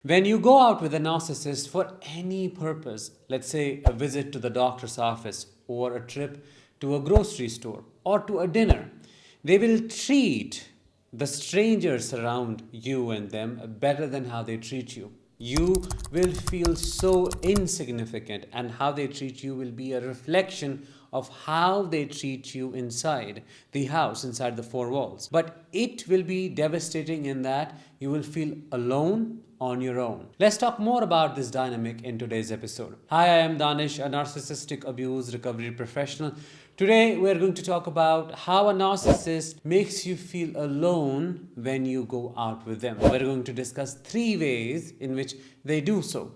When you go out with a narcissist for any purpose, let's say a visit to the doctor's office or a trip to a grocery store or to a dinner, they will treat the strangers around you and them better than how they treat you. You will feel so insignificant, and how they treat you will be a reflection of how they treat you inside the house, inside the four walls. But it will be devastating in that you will feel alone on your own. Let's talk more about this dynamic in today's episode. Hi, I am Danish, a narcissistic abuse recovery professional. Today, we're going to talk about how a narcissist makes you feel alone when you go out with them. We're going to discuss 3 ways in which they do so.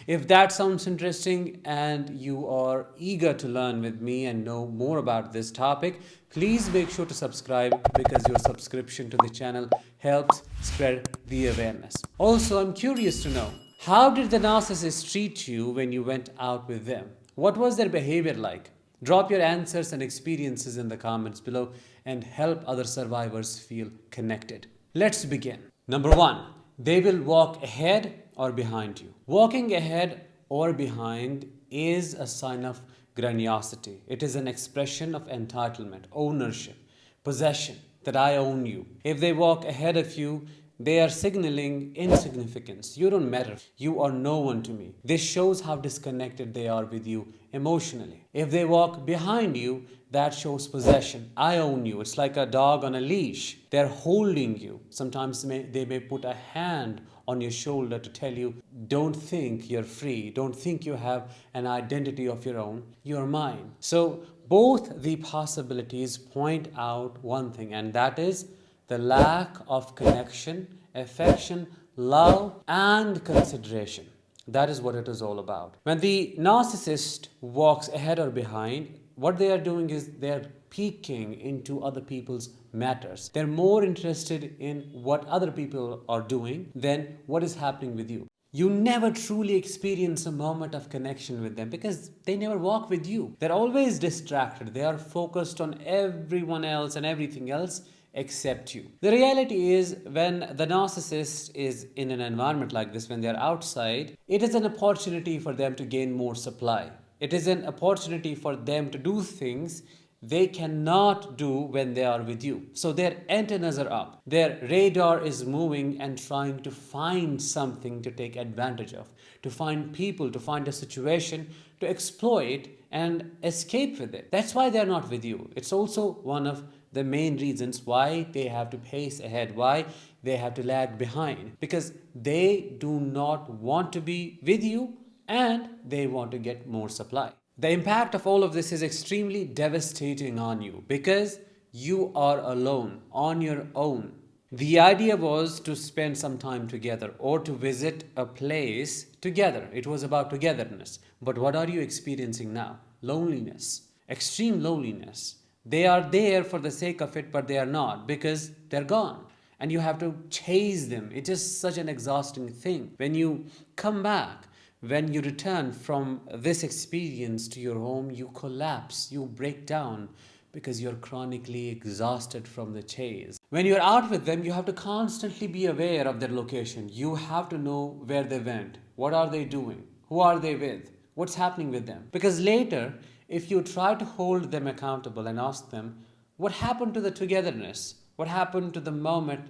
If that sounds interesting and you are eager to learn with me and know more about this topic, please make sure to subscribe, because your subscription to the channel helps spread the awareness. Also, I'm curious to know, how did the narcissist treat you when you went out with them? What was their behavior like? Drop your answers and experiences in the comments below and help other survivors feel connected. Let's begin. Number 1, they will walk ahead or behind you. Walking ahead or behind is a sign of grandiosity. It is an expression of entitlement, ownership, possession, that I own you. If they walk ahead of you, they are signaling insignificance. You don't matter. You are no one to me. This shows how disconnected they are with you emotionally. If they walk behind you, that shows possession. I own you. It's like a dog on a leash. They're holding you. Sometimes they may put a hand on your shoulder to tell you, don't think you're free. Don't think you have an identity of your own. You're mine. So both the possibilities point out one thing, and that is the lack of connection, affection, love, and consideration. That is what it is all about. When the narcissist walks ahead or behind, what they are doing is they are peeking into other people's matters. They're more interested in what other people are doing than what is happening with you. You never truly experience a moment of connection with them because they never walk with you. They're always distracted. They are focused on everyone else and everything else except you. The reality is, when the narcissist is in an environment like this, when they're outside, it is an opportunity for them to gain more supply. It is an opportunity for them to do things they cannot do when they are with you. So their antennas are up. Their radar is moving and trying to find something to take advantage of, to find people, to find a situation, to exploit and escape with it. That's why they're not with you. It's also one of the main reasons why they have to pace ahead, why they have to lag behind, because they do not want to be with you and they want to get more supply. The impact of all of this is extremely devastating on you because you are alone, on your own. The idea was to spend some time together or to visit a place together. It was about togetherness. But what are you experiencing now? Loneliness, extreme loneliness. They are there for the sake of it, but they are not, because they're gone. And you have to chase them. It is such an exhausting thing. When you come back, when you return from this experience to your home, you collapse, you break down because you're chronically exhausted from the chase. When you're out with them, you have to constantly be aware of their location. You have to know where they went, what are they doing, who are they with, what's happening with them. Because later, if you try to hold them accountable and ask them, what happened to the togetherness? What happened to the moment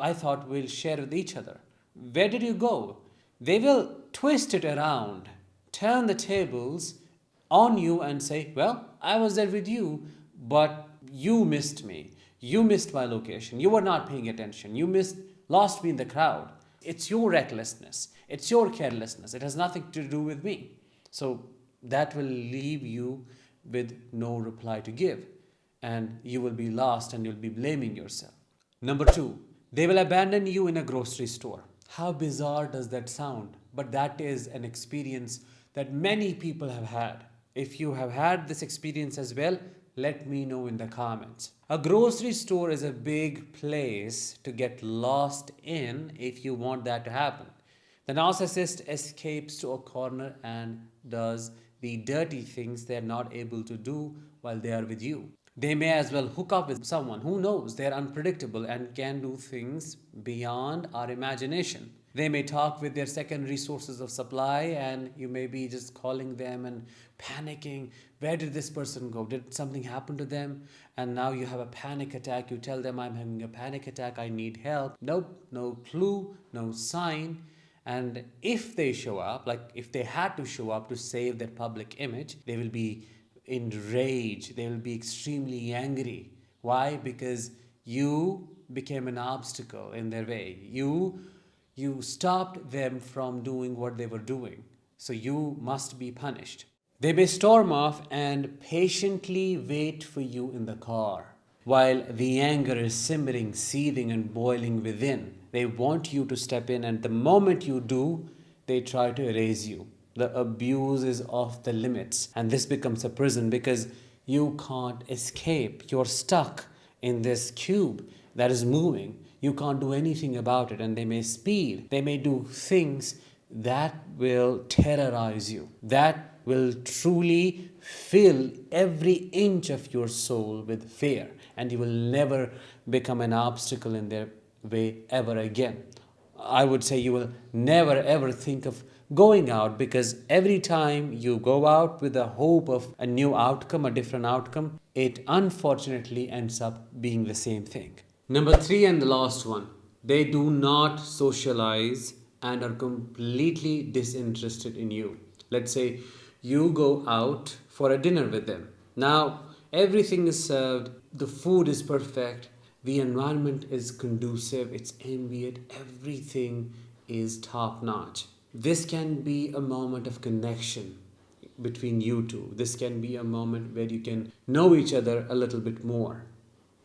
I thought we'll share with each other? Where did you go? They will twist it around, turn the tables on you and say, well, I was there with you, but you missed me. You missed my location. You were not paying attention. You lost me in the crowd. It's your recklessness. It's your carelessness. It has nothing to do with me. So that will leave you with no reply to give, and you will be lost and you'll be blaming yourself. Number 2, they will abandon you in a grocery store. How bizarre does that sound? But that is an experience that many people have had. If you have had this experience as well, let me know in the comments. A grocery store is a big place to get lost in if you want that to happen. The narcissist escapes to a corner and does the dirty things they're not able to do while they are with you. They may as well hook up with someone. Who knows? They're unpredictable and can do things beyond our imagination. They may talk with their secondary sources of supply, and you may be just calling them and panicking. Where did this person go? Did something happen to them? And now you have a panic attack. You tell them, I'm having a panic attack. I need help. Nope, no clue, no sign. And if they show up, like if they had to show up to save their public image, they will be enraged. They will be extremely angry. Why? Because you became an obstacle in their way. You stopped them from doing what they were doing. So you must be punished. They may storm off and patiently wait for you in the car while the anger is simmering, seething, and boiling within. They want you to step in, and the moment you do, they try to erase you. The abuse is off the limits, and this becomes a prison because you can't escape. You're stuck in this cube that is moving. You can't do anything about it, and they may speed. They may do things that will terrorize you, that will truly fill every inch of your soul with fear, and you will never become an obstacle in their way ever again. I would say you will never ever think of going out, because every time you go out with the hope of a new outcome, a different outcome, it unfortunately ends up being the same thing. Number 3 and the last one, they do not socialize and are completely disinterested in you. Let's say you go out for a dinner with them. Now, everything is served, the food is perfect, the environment is conducive, it's ambient, everything is top notch. This can be a moment of connection between you two. This can be a moment where you can know each other a little bit more.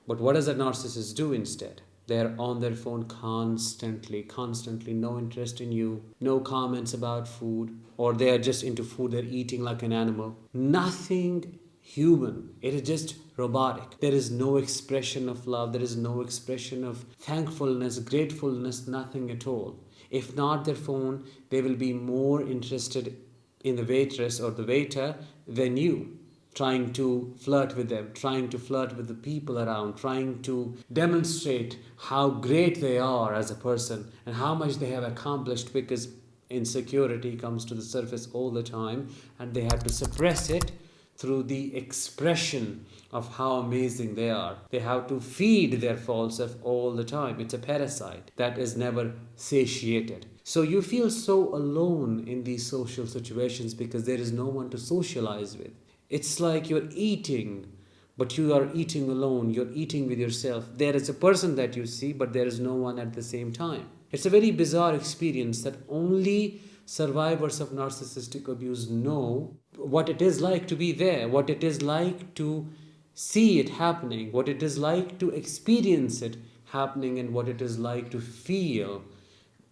But what does a narcissist do instead? They're on their phone constantly, no interest in you, no comments about food, or they are just into food, they're eating like an animal. Nothing human. It is just robotic. There is no expression of love, there is no expression of thankfulness, gratefulness, nothing at all. If not their phone, they will be more interested in the waitress or the waiter than you, trying to flirt with them, trying to flirt with the people around, trying to demonstrate how great they are as a person and how much they have accomplished, because insecurity comes to the surface all the time and they have to suppress it through the expression of how amazing they are. They have to feed their false self all the time. It's a parasite that is never satiated. So you feel so alone in these social situations because there is no one to socialize with. It's like you're eating, but you are eating alone. You're eating with yourself. There is a person that you see, but there is no one at the same time. It's a very bizarre experience that only survivors of narcissistic abuse know what it is like to be there, what it is like to see it happening, what it is like to experience it happening, and what it is like to feel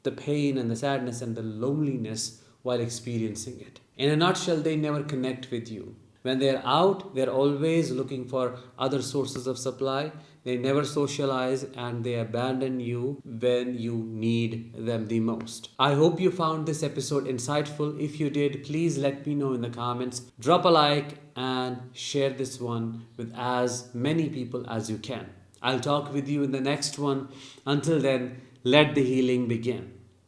the pain and the sadness and the loneliness while experiencing it. In a nutshell, they never connect with you. When they're out, they're always looking for other sources of supply. They never socialize and they abandon you when you need them the most. I hope you found this episode insightful. If you did, please let me know in the comments. Drop a like and share this one with as many people as you can. I'll talk with you in the next one. Until then, let the healing begin.